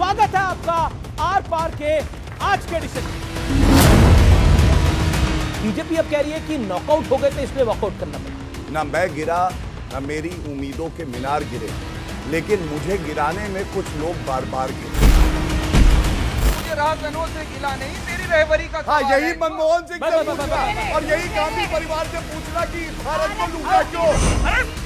स्वागत है आपका आर पार के आज के एडिशन में। बीजेपी अब कह रही है कि नॉकआउट हो गए थे इसलिए वॉकआउट करना पड़ा। ना मैं गिरा ना मेरी उम्मीदों के मीनार गिरे, लेकिन मुझे गिराने में कुछ लोग बार बार गिरे। राजनों से गिला नहीं, तेरी रहबरी का हाँ, यही है। मनमोहन सिंह से पूछना और यही गांधी परिवार से पूछना कि भारत को लूटा क्यों।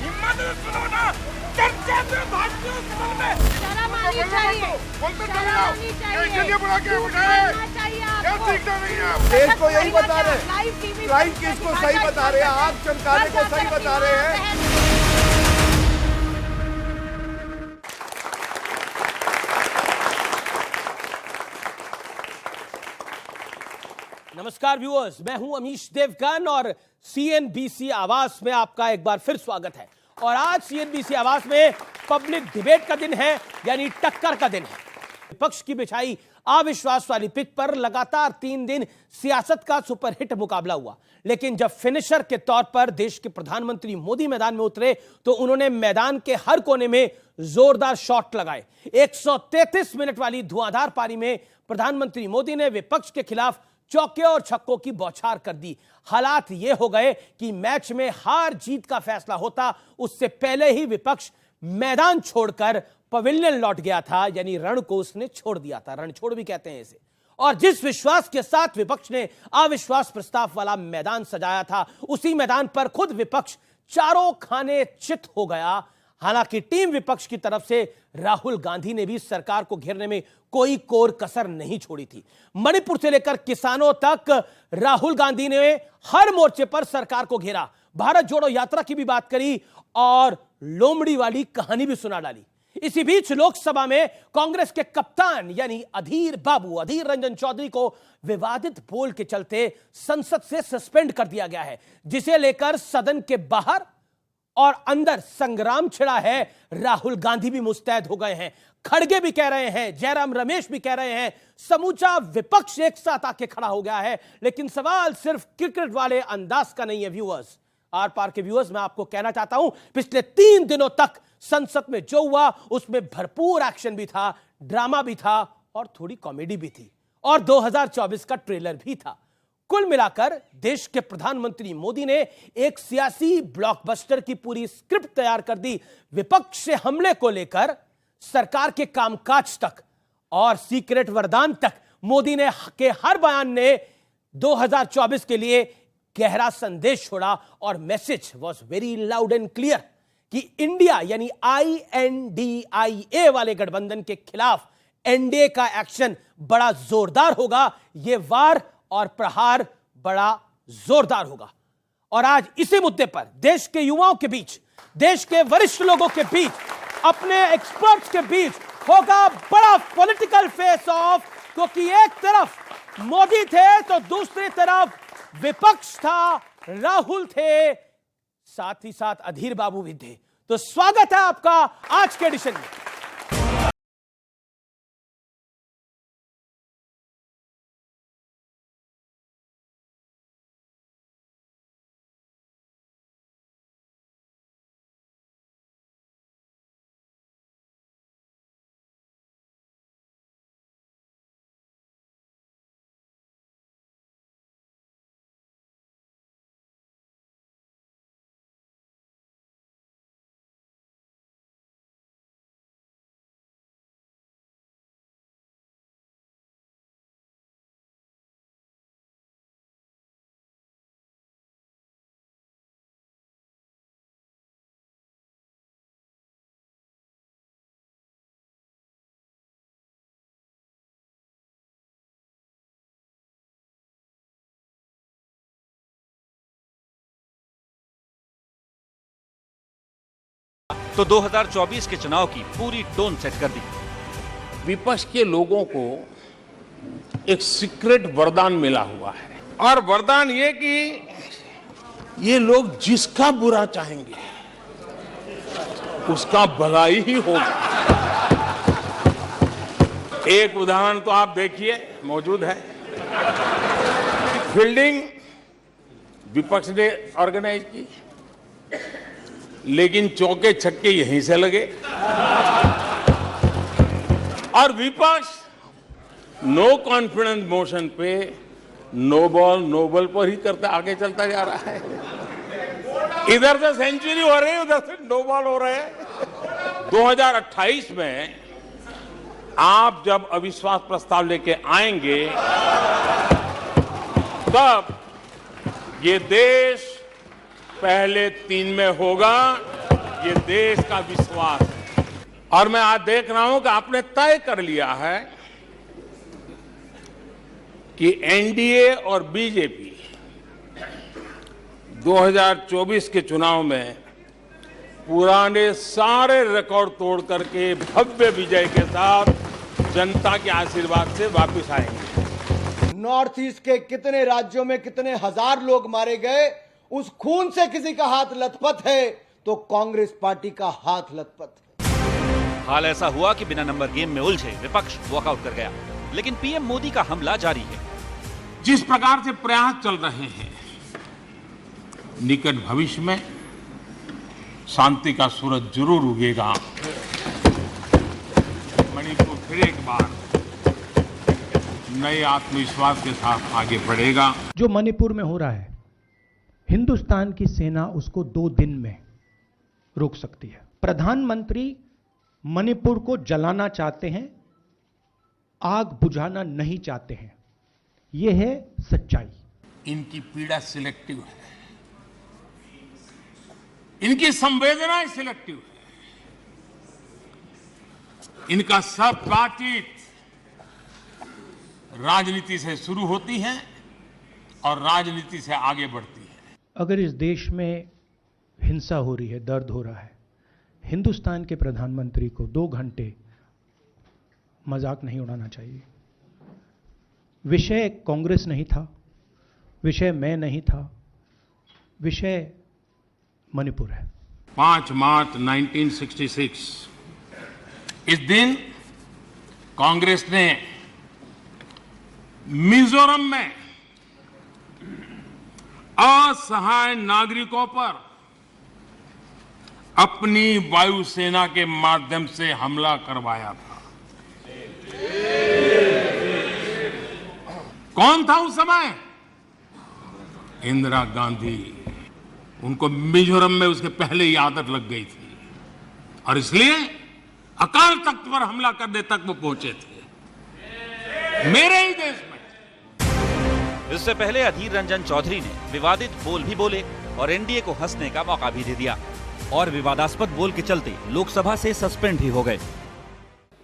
हिम्मत से सुनो ना, चर्चा से भाजपा सदन में शर्म आनी चाहिए, बोलते शर्म चले आओ। आनी ये चाहिए, इसलिए बुला के उठाए, बोलना चाहिए क्या आपको। सीखना नहीं है आप? देश को यही बता रहे हैं, लाइव टीवी क्राइम किसको सही बता रहे हैं, आग चमकाने को सही बता रहे हैं। नमस्कार व्यूअर्स, मैं हूं अमीश देवगन और सीएनबीसी आवास में आपका एक बार फिर स्वागत है। और आज सीएनबीसी आवास में पब्लिक डिबेट का दिन है, यानी टक्कर का दिन है। विपक्ष की बिछाई अविश्वास वाली पिच पर लगातार 3 दिन सियासत का सुपरहिट मुकाबला हुआ, लेकिन जब फिनिशर के तौर पर देश के प्रधानमंत्री मोदी मैदान में उतरे तो उन्होंने मैदान के हर कोने में जोरदार शॉट लगाए। 133 मिनट वाली धुआंधार पारी में प्रधानमंत्री मोदी ने विपक्ष के खिलाफ चौके और छक्कों की बौछार कर दी। हालात ये हो गए कि मैच में हार जीत का फैसला होता उससे पहले ही विपक्ष मैदान छोड़कर पवेलियन लौट गया था, यानी रण को उसने छोड़ दिया था। रण छोड़ भी कहते हैं इसे। और जिस विश्वास के साथ विपक्ष ने अविश्वास प्रस्ताव वाला मैदान सजाया था, उसी मैदान पर खुद विपक्ष चारों खाने चित हो गया। हालांकि टीम विपक्ष की तरफ से राहुल गांधी ने भी सरकार को घेरने में कोई कोर कसर नहीं छोड़ी थी। मणिपुर से लेकर किसानों तक राहुल गांधी ने हर मोर्चे पर सरकार को घेरा। भारत जोड़ो यात्रा की भी बात करी और लोमड़ी वाली कहानी भी सुना डाली। इसी बीच लोकसभा में कांग्रेस के कप्तान यानी अधीर रंजन चौधरी को विवादित बोल के चलते संसद से सस्पेंड कर दिया गया है, जिसे लेकर सदन के बाहर और अंदर संग्राम छिड़ा है। राहुल गांधी भी मुस्तैद हो गए हैं, खड़गे भी कह रहे हैं, जयराम रमेश भी कह रहे हैं, समूचा विपक्ष एक साथ आके खड़ा हो गया है। लेकिन सवाल सिर्फ क्रिकेट वाले अंदाज का नहीं है व्यूअर्स। आर पार के व्यूअर्स, मैं आपको कहना चाहता हूं, पिछले 3 दिनों तक संसद में जो हुआ उसमें भरपूर एक्शन भी था, ड्रामा भी था और थोड़ी कॉमेडी भी थी, और 2024 का ट्रेलर भी था। कुल मिलाकर देश के प्रधानमंत्री मोदी ने एक सियासी ब्लॉकबस्टर की पूरी स्क्रिप्ट तैयार कर दी। विपक्ष से हमले को लेकर सरकार के कामकाज तक और सीक्रेट वरदान तक मोदी ने के हर बयान ने 2024 के लिए गहरा संदेश छोड़ा। और message was very loud and clear कि इंडिया यानी INDIA वाले गठबंधन के खिलाफ एनडीए का एक्शन बड़ा जोरदार होगा। यह वार और प्रहार बड़ा जोरदार होगा। और आज इसी मुद्दे पर देश के युवाओं के बीच, देश के वरिष्ठ लोगों के बीच, अपने एक्सपर्ट्स के बीच होगा बड़ा पॉलिटिकल फेस ऑफ, क्योंकि एक तरफ मोदी थे तो दूसरी तरफ विपक्ष था, राहुल थे, साथ ही साथ अधीर बाबू भी थे। तो स्वागत है आपका आज के एडिशन में। तो 2024 के चुनाव की पूरी टोन सेट कर दी। विपक्ष के लोगों को एक सीक्रेट वरदान मिला हुआ है, और वरदान ये कि ये लोग जिसका बुरा चाहेंगे उसका भला ही होगा। एक उदाहरण तो आप देखिए, मौजूद है। फील्डिंग विपक्ष ने ऑर्गेनाइज की, लेकिन चौके छक्के यहीं से लगे। और विपक्ष नो कॉन्फिडेंस मोशन पे नो बॉल नो बॉल पर ही करते आगे चलता जा रहा है। इधर से सेंचुरी हो रही है, उधर से नो बॉल हो रहे हैं। 2028 में आप जब अविश्वास प्रस्ताव लेके आएंगे तब ये देश पहले 3 में होगा, ये देश का विश्वास है। और मैं आज देख रहा हूं कि आपने तय कर लिया है कि एनडीए और बीजेपी 2024 के चुनाव में पुराने सारे रिकॉर्ड तोड़ करके भव्य विजय के साथ जनता के आशीर्वाद से वापस आएंगे। नॉर्थ ईस्ट के कितने राज्यों में कितने हजार लोग मारे गए, उस खून से किसी का हाथ लथपथ है तो कांग्रेस पार्टी का हाथ लथपथ है। हाल ऐसा हुआ कि बिना नंबर गेम में उलझे विपक्ष वॉकआउट कर गया, लेकिन पीएम मोदी का हमला जारी है। जिस प्रकार से प्रयास चल रहे हैं, निकट भविष्य में शांति का सूरज जरूर उगेगा। मणिपुर फिर एक बार नए आत्मविश्वास के साथ आगे बढ़ेगा। जो मणिपुर में हो रहा है, हिंदुस्तान की सेना उसको 2 दिन में रोक सकती है। प्रधानमंत्री मणिपुर को जलाना चाहते हैं, आग बुझाना नहीं चाहते हैं। यह है सच्चाई। इनकी पीड़ा सिलेक्टिव है, इनकी संवेदनाएं सिलेक्टिव है। इनका सब बातचीत राजनीति से शुरू होती है और राजनीति से आगे बढ़ती है। अगर इस देश में हिंसा हो रही है, दर्द हो रहा है, हिंदुस्तान के प्रधानमंत्री को 2 घंटे मजाक नहीं उड़ाना चाहिए। विषय कांग्रेस नहीं था, विषय मैं नहीं था, विषय मणिपुर है। 5 मार्च 1966 इस दिन कांग्रेस ने मिजोरम में असहाय नागरिकों पर अपनी वायुसेना के माध्यम से हमला करवाया था। कौन था उस समय? इंदिरा गांधी। उनको मिजोरम में उसके पहले ही आदत लग गई थी और इसलिए अकाल तख्त पर हमला करने तक वो पहुंचे थे, मेरे ही देश में। इससे पहले अधीर रंजन चौधरी ने विवादित बोल भी बोले और एनडीए को हंसने का मौका भी दे दिया, और विवादास्पद बोल के चलते लोकसभा से सस्पेंड भी हो गए।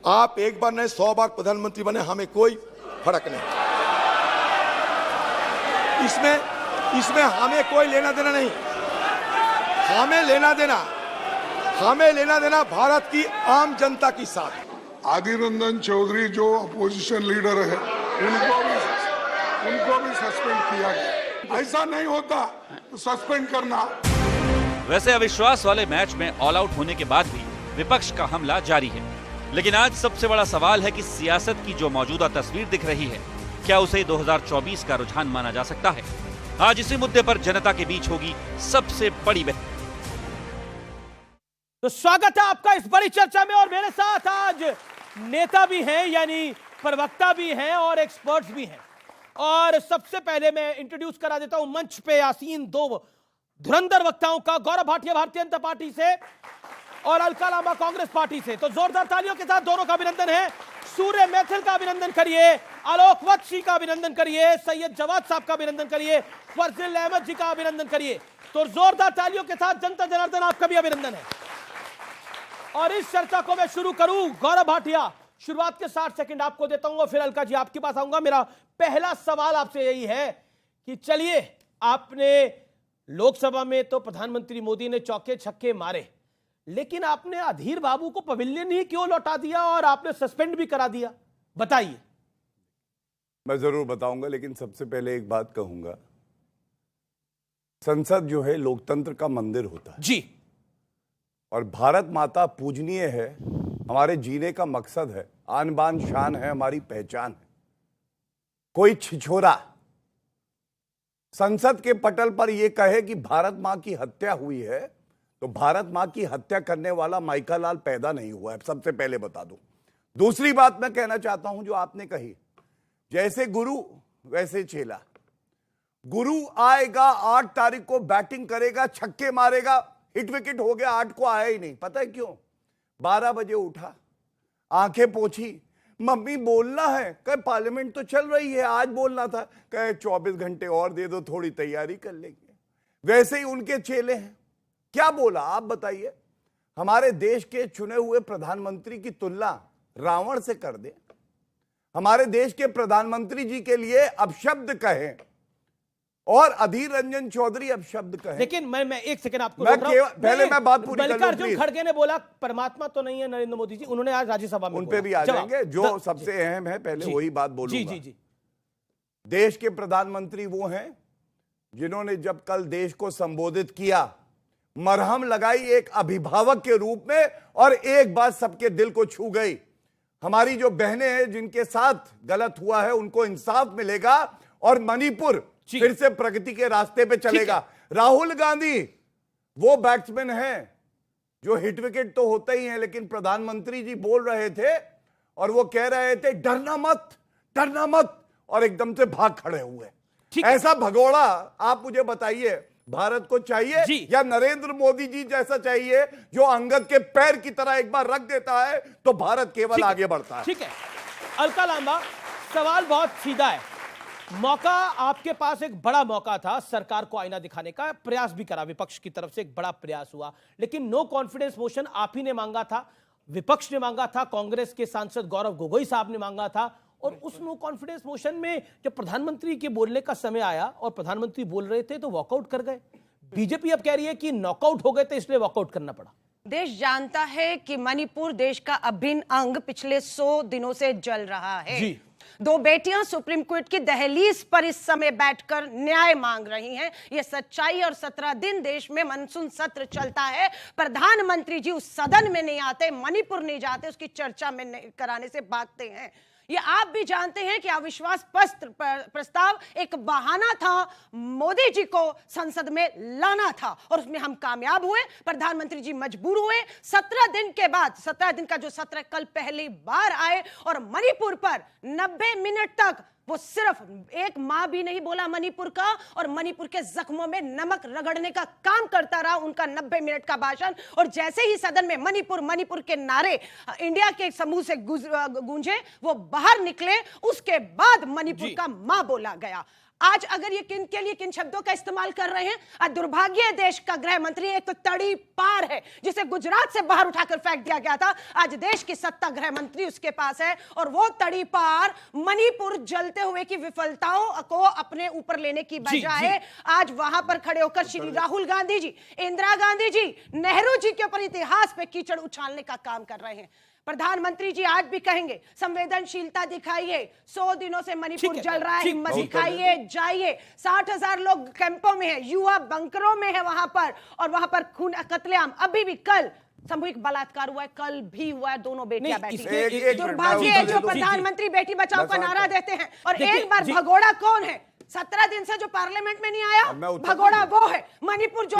आप एक बार नहीं 100 बार प्रधानमंत्री बने, हमें कोई फर्क नहीं। इसमें हमें कोई लेना देना नहीं। हमें लेना देना भारत की आम जनता के साथ। आदिर रंजन चौधरी जो अपोजिशन लीडर है, उनको भी सस्पेंड किया गया। ऐसा नहीं होता तो सस्पेंड करना। वैसे अविश्वास वाले मैच में ऑल आउट होने के बाद भी विपक्ष का हमला जारी है, लेकिन आज सबसे बड़ा सवाल है कि सियासत की जो मौजूदा तस्वीर दिख रही है, क्या उसे 2024 का रुझान माना जा सकता है? आज इसी मुद्दे पर जनता के बीच होगी सबसे बड़ी बहस। तो स्वागत है आपका इस बड़ी चर्चा में, और मेरे साथ आज नेता भी हैं, यानी प्रवक्ता भी हैं और एक्सपर्ट्स भी हैं। और सबसे पहले मैं इंट्रोड्यूस करा देता हूं मंच पे आसीन 2 धुरंधर वक्ताओं का। गौरव भाटिया भारतीय जनता पार्टी से और अलका लांबा कांग्रेस पार्टी से। तो जोरदार तालियों के साथ दोनों का अभिनंदन है। सूर्य मैथिल का अभिनंदन करिए, आलोक वत्सी का अभिनंदन करिए, सैयद जवाद साहब का अभिनंदन करिए, फर्जिल अहमद जी का अभिनंदन करिए। तो जोरदार तालियों के साथ जनता जनार्दन आपका भी अभिनंदन है। और इस चर्चा को मैं शुरू करूं, गौरव भाटिया शुरुआत के 60 सेकंड आपको देता हूं और फिर अलका जी आपके पास आऊंगा। मेरा पहला सवाल आपसे यही है कि चलिए, आपने लोकसभा में तो प्रधानमंत्री मोदी ने चौके छक्के मारे, लेकिन आपने अधीर बाबू को पवेलियन ही क्यों लौटा दिया और आपने सस्पेंड भी करा दिया? बताइए। मैं जरूर बताऊंगा, लेकिन सबसे पहले एक बात कहूंगा। संसद जो है लोकतंत्र का मंदिर होता है जी, और भारत माता पूजनीय है, हमारे जीने का मकसद है, आन बान शान है, हमारी पहचान है। कोई छिछोरा संसद के पटल पर यह कहे कि भारत मां की हत्या हुई है, तो भारत मां की हत्या करने वाला माइका लाल पैदा नहीं हुआ है, सबसे पहले बता दूं। दूसरी बात मैं कहना चाहता हूं जो आपने कही, जैसे गुरु वैसे चेला। गुरु आएगा 8 तारीख को, बैटिंग करेगा, छक्के मारेगा, हिट विकेट हो गया, 8 को आया ही नहीं। पता है क्यों? 12 बजे उठा, आंखें पोंछी, मम्मी बोलना है। कहे पार्लियामेंट तो चल रही है, आज बोलना था। कहे 24 घंटे और दे दो, थोड़ी तैयारी कर लेंगे। वैसे ही उनके चेले हैं। क्या बोला आप बताइए? हमारे देश के चुने हुए प्रधानमंत्री की तुलना रावण से कर दे, हमारे देश के प्रधानमंत्री जी के लिए अपशब्द कहें और अधीर रंजन चौधरी अपशब्द कहें। लेकिन मैं एक सेकंड आपको पहले मैं बात पूरी कर लूं मल्लिकार्जुन प्लीज। खड़गे ने बोला परमात्मा तो नहीं है नरेंद्र मोदी जी, उन्होंने आज राज्यसभा में उन पे भी आ जाएंगे, जो सबसे अहम है पहले वही बात बोलूंगा। जी। देश के प्रधानमंत्री वो हैं जिन्होंने जब कल देश को संबोधित किया, मरहम लगाई एक अभिभावक के रूप में, और एक बात सबके दिल को छू गई। हमारी जो बहनें हैं जिनके साथ गलत हुआ है उनको इंसाफ मिलेगा और मणिपुर फिर से प्रगति के रास्ते पे चलेगा। राहुल गांधी वो बैट्समैन हैं जो हिट विकेट तो होते ही हैं, लेकिन प्रधानमंत्री जी बोल रहे थे और वो कह रहे थे डरना मत, और एकदम से भाग खड़े हुए। ऐसा भगोड़ा आप मुझे बताइए, भारत को चाहिए या नरेंद्र मोदी जी जैसा चाहिए जो अंगद के पैर की तरह एक बार रख देता है तो भारत केवल आगे बढ़ता है? ठीक है अलका लांबा, सवाल बहुत सीधा है। मौका आपके पास, एक बड़ा मौका था सरकार को आईना दिखाने का, प्रयास भी करा, विपक्ष की तरफ से एक बड़ा प्रयास हुआ, लेकिन नो कॉन्फिडेंस मोशन आप ही ने मांगा था, विपक्ष ने मांगा था, कांग्रेस के सांसद गौरव गोगोई साहब ने मांगा था, और उस नो कॉन्फिडेंस मोशन में जब प्रधानमंत्री के बोलने का समय आया और प्रधानमंत्री बोल रहे थे तो वॉकआउट कर गए। बीजेपी अब कह रही है कि नॉकआउट हो गए थे इसलिए वॉकआउट करना पड़ा। देश जानता है कि मणिपुर देश का अभिन्न अंग पिछले 100 दिनों से जल रहा है। जी। 2 बेटियां सुप्रीम कोर्ट की दहलीज पर इस समय बैठकर न्याय मांग रही हैं। यह सच्चाई, और 17 दिन देश में मानसून सत्र चलता है, प्रधानमंत्री जी उस सदन में नहीं आते, मणिपुर नहीं जाते, उसकी चर्चा में कराने से भागते हैं। ये आप भी जानते हैं कि अविश्वास प्रस्ताव एक बहाना था मोदी जी को संसद में लाना था, और उसमें हम कामयाब हुए, प्रधानमंत्री जी मजबूर हुए। 17 दिन के बाद, 17 दिन का जो सत्र कल पहली बार आए, और मणिपुर पर 90 मिनट तक वो सिर्फ एक मां भी नहीं बोला मणिपुर का, और मणिपुर के जख्मों में नमक रगड़ने का काम करता रहा उनका 90 मिनट का भाषण। और जैसे ही सदन में मणिपुर के नारे इंडिया के समूह से गूंजे, वो बाहर निकले, उसके बाद मणिपुर का मां बोला गया। आज अगर ये किन शब्दों का इस्तेमाल कर रहे हैं, आज दुर्भाग्य देश का गृह मंत्री एक तो तड़ी पार है जिसे गुजरात से बाहर उठाकर फेंक दिया गया था, आज देश की सत्ता गृह मंत्री उसके पास है, और वो तड़ी पार मणिपुर जलते हुए की विफलताओं को अपने ऊपर लेने की बजाय आज वहां पर खड़े होकर श्री राहुल गांधी जी, इंदिरा गांधी जी, नेहरू जी के ऊपर इतिहास पे कीचड़ उछालने का काम कर रहे हैं। प्रधानमंत्री जी आज भी कहेंगे संवेदनशीलता दिखाइए, 100 दिनों से मणिपुर जल रहा है, हिम्मत दिखाइए, जाइए। 60,000 लोग कैंपों में है, युवा बंकरों में है वहां पर, और वहां पर खून कत्लेआम अभी भी, कल सामूहिक बलात्कार हुआ है, कल भी हुआ है, दोनों बेटियां बैठी। दुर्भाग्य है जो प्रधानमंत्री बेटी बचाओ का नारा देते हैं, और एक बार भगोड़ा कौन है? 17 दिन से जो पार्लियामेंट में नहीं आया, भगोड़ा वो है। मणिपुर जो